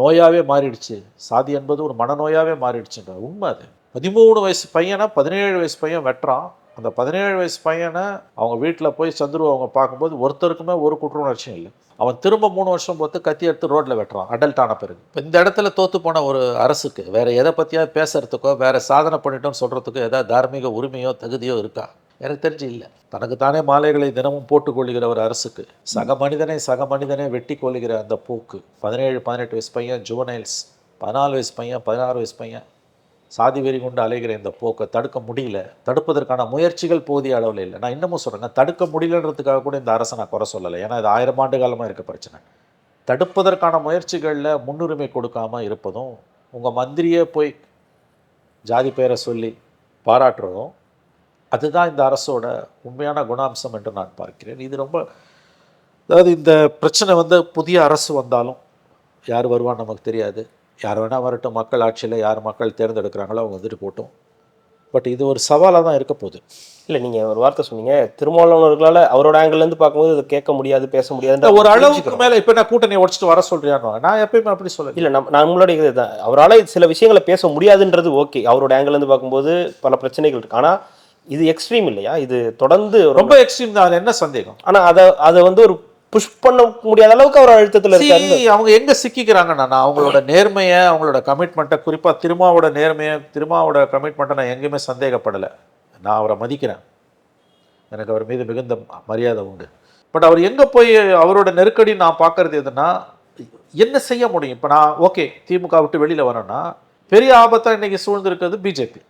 நோயாகவே மாறிடுச்சு. சாதி என்பது ஒரு மனநோயாகவே மாறிடுச்சுன்ற உண்மை அது. 13 வயசு பையனை 17 வயசு பையன் வெட்டுறான். அந்த 17 வயசு பையனை அவங்க வீட்டில் போய் சந்துரு அவங்க பார்க்கும்போது ஒருத்தருக்குமே ஒரு குற்ற உணர்ச்சியும் இல்லை. அவன் திரும்ப 3 வருஷம் போட்டு கத்தி எடுத்து ரோட்டில் வெட்டுறான் அடல்ட் ஆன பிறகு. இப்போ இந்த இடத்துல தோற்று போன ஒரு அரசுக்கு வேறு எதை பற்றியாவது பேசுகிறதுக்கோ வேறு சாதனை பண்ணிட்டோன்னு சொல்கிறதுக்கோ ஏதாவது தார்மீக உரிமையோ தகுதியோ இருக்கா? எனக்கு தெரிஞ்சு இல்லை. தனக்கு தானே மாலைகளை தினமும் போட்டுக்கொள்கிற ஒரு அரசுக்கு சக மனிதனை வெட்டி கொள்ளுகிற அந்த போக்கு, 17-18 வயசு பையன் ஜுவனைல்ஸ், 14 வயசு பையன், 16 வயசு பையன் சாதி வெறி கொண்டு அலைகிற இந்த போக்கை தடுக்க முடியல. தடுப்பதற்கான முயற்சிகள் போதிய அளவில் இல்லை. நான் இன்னமும் சொல்கிறேங்க, தடுக்க முடியலன்றதுக்காக கூட இந்த அரசை நான் குறை சொல்லலை. ஏன்னா இது 1000 ஆண்டு காலமாக இருக்க பிரச்சனை. தடுப்பதற்கான முயற்சிகளில் முன்னுரிமை கொடுக்காமல் இருப்பதும், உங்கள் மந்திரியே போய் ஜாதி பெயரை சொல்லி பாராட்டுறதும், அதுதான் இந்த அரசோட உண்மையான குணாம்சம் என்று நான் பார்க்கிறேன். இது ரொம்ப, அதாவது இந்த பிரச்சனை வந்து புதிய அரசு வந்தாலும் யார் வருவான்னு நமக்கு தெரியாது. யார் வேணால் வரட்டும், மக்கள் ஆட்சியில் யார் மக்கள் தேர்ந்தெடுக்கிறாங்களோ அவங்க வந்துட்டு போட்டோம். பட் இது ஒரு சவாலாக தான் இருக்க போகுது. இல்லை, நீங்கள் ஒரு வார்த்தை சொன்னீங்க, திருமாவளவர்களால் அவரோட ஆங்கிள்லேருந்து பார்க்கும்போது அதை கேட்க முடியாது, பேச முடியாது. ஒரு அளவுக்கு மேலே இப்போ நான் கூட்டணியை உடச்சிட்டு வர சொல்கிறியான்னு நான் எப்பயுமே அப்படி சொல்ல இல்லை. நம்மளுடைய இது தான், அவரால் சில விஷயங்களை பேச முடியாதுன்றது ஓகே. அவரோட ஆங்கிள்லேருந்து பார்க்கும்போது பல பிரச்சனைகள் இருக்குது. ஆனால் இது எக்ஸ்ட்ரீம் இல்லையா? இது தொடர்ந்து ரொம்ப எக்ஸ்ட்ரீம் தான், என்ன சந்தேகம்? ஆனால் அதை வந்து ஒரு புஷ் பண்ண முடியாத அளவுக்கு அவர் அழுத்தத்தில் இருக்காரு. அவங்க எங்கே சிக்கிக்கிறாங்கன்னா, அவங்களோட நேர்மையை, அவங்களோட கமிட்மெண்ட்டை, குறிப்பாக திருமாவோட நேர்மையை, திருமாவோட கமிட்மெண்ட்டை நான் எங்கேயுமே சந்தேகப்படலை. நான் அவரை மதிக்கிறேன், எனக்கு அவர் மீது மிகுந்த மரியாதை உண்டு. பட் அவர் எங்கே போய் அவரோட நெருக்கடி நான் பார்க்கறது எதுனா, என்ன செய்ய முடியும்? இப்போ நான் ஓகே திமுக விட்டு வெளியில் வரேன்னா, பெரிய ஆபத்தாக இன்றைக்கி சூழ்ந்திருக்கிறது பிஜேபி.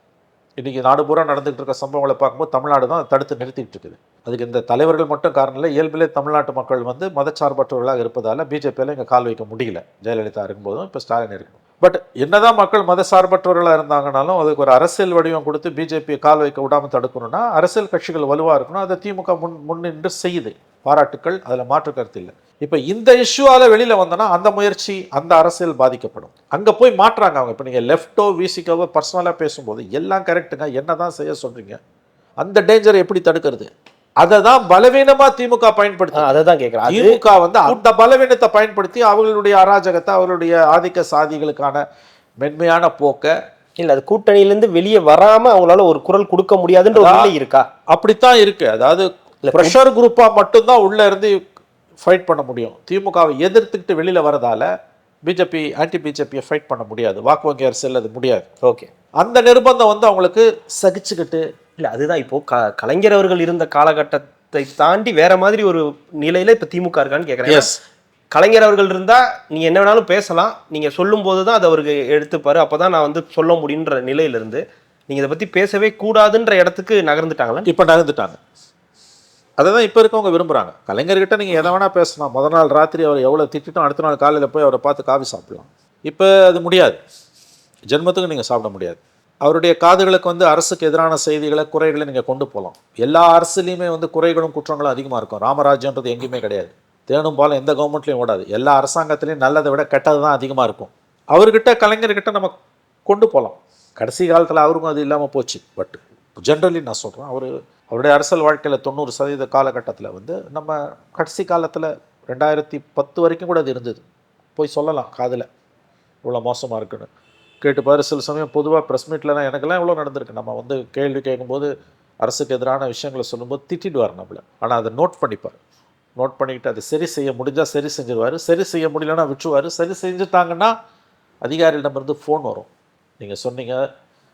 இன்றைக்கி நாடு பூரா நடந்துகிட்டு இருக்க சம்பவங்களை பார்க்கும்போது தமிழ்நாடு தான் தடுத்து நிறுத்திட்டு இருக்குது. அதுக்கு இந்த தலைவர்கள் மட்டும் காரணம் இல்லை, இயல்பிலே தமிழ்நாட்டு மக்கள் வந்து மதச்சார்பற்றவர்களாக இருப்பதால் பிஜேபியில் இங்கே கால் வைக்க முடியல. ஜெயலலிதா இருக்கும்போதும் இப்போ ஸ்டாலின் இருக்கும். பட் என்னதான் மக்கள் மதசார்பற்றவர்களாக இருந்தாங்கனாலும் அதுக்கு ஒரு அரசியல் வடிவம் கொடுத்து பிஜேபியை கால் வைக்க விடாமல் தடுக்கணும்னா அரசியல் கட்சிகள் வலுவாக இருக்கணும். அதை திமுக முன்னின்று செய்யுது, பாராட்டுக்கள், அதில் மாற்று கருத்து இல்லை. இப்போ இந்த இஷ்யூவால் வெளியில் வந்தோன்னா அந்த முயற்சி, அந்த அரசியல் பாதிக்கப்படும். அங்கே போய் மாற்றாங்க அவங்க. இப்போ நீங்கள் லெஃப்டோ விசிக்கவோ பர்சனலாக பேசும்போது எல்லாம் கரெக்டுங்க, என்ன தான் செய்ய சொல்கிறீங்க, அந்த டேஞ்சரை எப்படி தடுக்கிறது? அதை தான் பலவீனமாக திமுக பயன்படுத்தி, அதை தான் கேட்குறேன். திமுக வந்து அந்த பலவீனத்தை பயன்படுத்தி அவர்களுடைய அராஜகத்தை, அவர்களுடைய ஆதிக்க சாதிகளுக்கான மென்மையான போக்கை, இல்லை அது கூட்டணியிலேருந்து வெளியே வராமல் அவங்களால ஒரு குரல் கொடுக்க முடியாதுன்ற ஒரு நிலை இருக்கா? அப்படித்தான் இருக்கு. அதாவது ப்ரெஷர் குரூப்பாக மட்டும்தான் உள்ளே இருந்து ஃபைட் பண்ண முடியும். திமுகவை எதிர்த்துக்கிட்டு வெளியில் வரதால பிஜேபி, ஆன்டி பிஜேபியை ஃபைட் பண்ண முடியாது. வாக்கு வங்கி அரசியல் அது முடியாது. ஓகே, அந்த நிர்பந்தம் வந்து அவங்களுக்கு சகிச்சுக்கிட்டு இல்லை. அதுதான் இப்போது கலைஞர் அவர்கள் இருந்த காலகட்ட தாண்டி வேற மாதிரி ஒரு நிலையில இப்ப திமுக இருக்கான்னு கேக்குறேன். எஸ், கலைஞர் அவர்கள் இருந்தா நீங்க என்ன வேணாலும் பேசலாம், நீங்க சொல்லும் போதுதான் அதை அவருக்கு எடுத்துப்பாரு, அப்பதான் நான் வந்து சொல்ல முடியுன்ற நிலையில இருந்து நீங்க இதை பத்தி பேசவே கூடாதுன்ற இடத்துக்கு நகர்ந்துட்டாங்களா? இப்போ நகர்ந்துட்டாங்க. அதை தான் இப்போ இருக்கவங்க விரும்புகிறாங்க. கலைஞர்கிட்ட நீங்கள் எதை வேணால் பேசலாம். முதல் நாள் ராத்திரி அவர் எவ்வளோ திட்டிட்டோம், அடுத்த நாள் காலையில் போய் அவரை பார்த்து காஃபி சாப்பிடலாம். இப்போ அது முடியாது, ஜென்மத்துக்கு நீங்கள் சாப்பிட முடியாது. அவருடைய காதுகளுக்கு வந்து அரசுக்கு எதிரான செய்திகளை, குறைகளை நீங்கள் கொண்டு போகலாம். எல்லா அரசுலேயுமே வந்து குறைகளும் குற்றங்களும் அதிகமாக இருக்கும். ராமராஜ்யன்றது எங்கேயுமே கிடையாது. தேனும் பாலும் எந்த கவர்மெண்ட்லையும் ஓடாது. எல்லா அரசாங்கத்திலையும் நல்லதை விட கெட்டது தான் அதிகமாக இருக்கும். அவர்கிட்ட, கலைஞர்கிட்ட நம்ம கொண்டு போகலாம். கடைசி காலத்தில் அவருக்கும் அது இல்லாமல் போச்சு. பட் ஜென்ரலி நான் சொல்கிறேன், அவருடைய அரசியல் வாழ்க்கையில் 90% காலகட்டத்தில் வந்து நம்ம கடைசி காலத்தில் 2010 வரைக்கும் கூட அது இருந்தது. போய் சொல்லலாம் காதில் இவ்வளோ மோசமாக இருக்குன்னு. கேட்டுப்பாரு. சில சமயம் பொதுவாக ப்ரெஸ் மீட்லலாம் எனக்கெல்லாம் எவ்வளோ நடந்திருக்கு. நம்ம வந்து கேள்வி கேட்கும்போது அரசுக்கு எதிரான விஷயங்களை சொல்லும்போது திட்டிடுவார் நம்மளை. ஆனால் அதை நோட் பண்ணிப்பார். நோட் பண்ணிக்கிட்டு அதை சரி செய்ய முடிஞ்சால் சரி செஞ்சிருவார், சரி செய்ய முடியலன்னா விட்டுருவார். சரி செஞ்சுட்டாங்கன்னா அதிகாரியிடமிருந்து ஃபோன் வரும், நீங்கள் சொன்னீங்க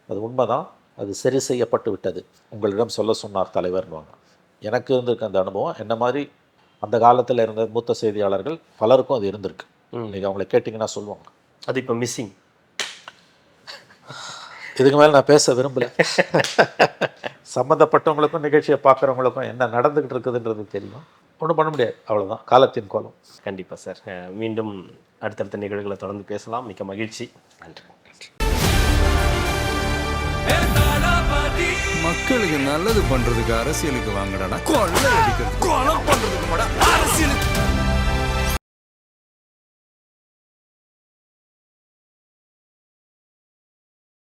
அது உண்மைதான், அது சரி செய்யப்பட்டு விட்டது, உங்களிடம் சொல்ல சொன்னார் தலைவர்னுவாங்க. எனக்கு இருந்திருக்கு அந்த அனுபவம். என்ன மாதிரி அந்த காலத்தில் இருந்த மூத்த செய்தியாளர்கள் பலருக்கும் அது இருந்திருக்கு. நீங்கள் அவங்கள கேட்டிங்கன்னா சொல்லுவாங்க. அது இப்போ மிஸ்ஸிங். இதுக்கு மேலே நான் பேச விரும்பலை. சம்மந்தப்பட்டவங்களுக்கும் நிகழ்ச்சியை பார்க்குறவங்களுக்கும் என்ன நடந்துக்கிட்டு இருக்குதுன்றது தெரியும். ஒன்றும் பண்ண முடியாது, அவ்வளோதான், காலத்தின் கோலம். கண்டிப்பாக சார். மீண்டும் அடுத்தடுத்த நிகழ்வுகளை தொடர்ந்து பேசலாம். மிக்க மகிழ்ச்சி. நன்றி. மக்களுக்கு நல்லது பண்றதுக்கு அரசியலுக்கு வாங்கடா, கொள்ளை அடிக்கிறது, கொலை பண்றதுக்கு